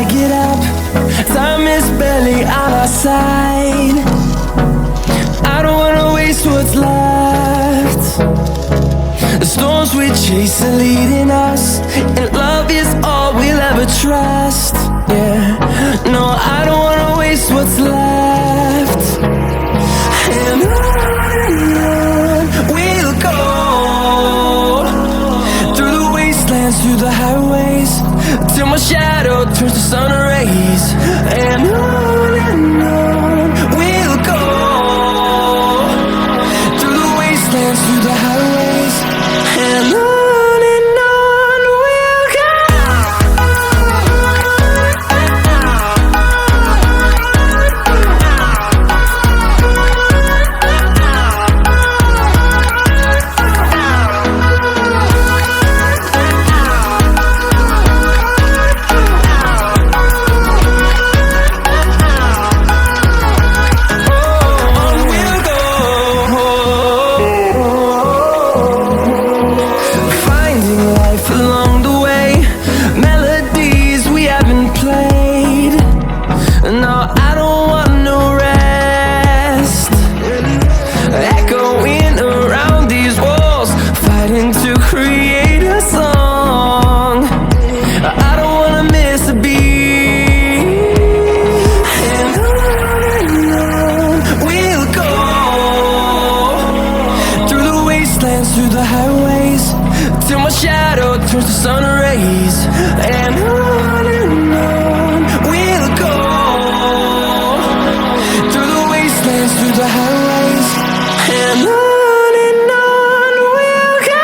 I get up, time is barely on our side. I don't wanna waste what's left. The storms we chase are leading us, and love is all we'll ever trust. Yeah, no, I don't wanna waste what's left. And on we'll go, through the wastelands, through the highways, till my shadow turns to sun rays. And on we'll go, through the wastelands, through the highways, and on we'll go. Through the highways, till my shadow turns to sun rays. And on we'll go, through the wastelands, through the highways, and on we'll go.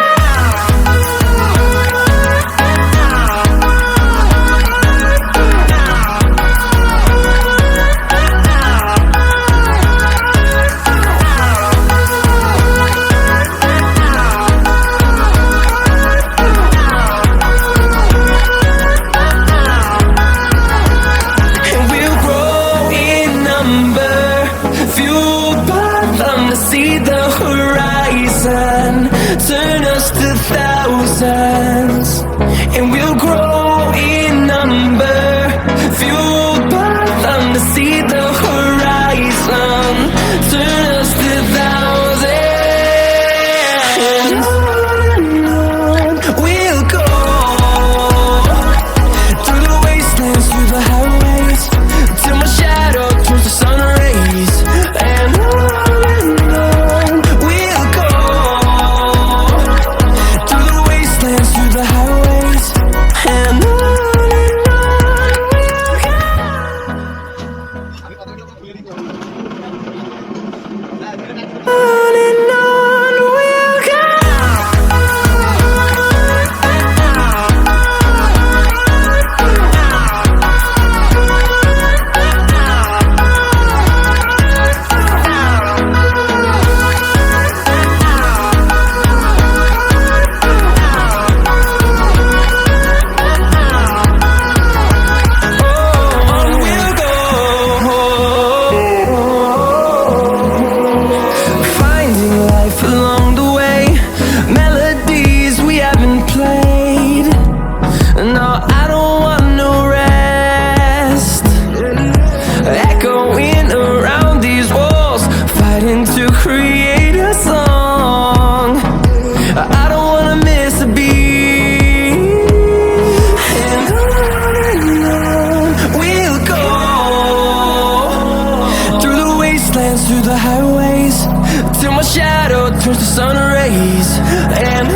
See the horizon, turn us to thousands, and we'll grow in number, fueled by them to see the horizon, turn us to thousands, and on we'll go, through the wastelands, through the highways, till my shadow turns to sun rays. And through the highways, till my shadow turns to sun rays. And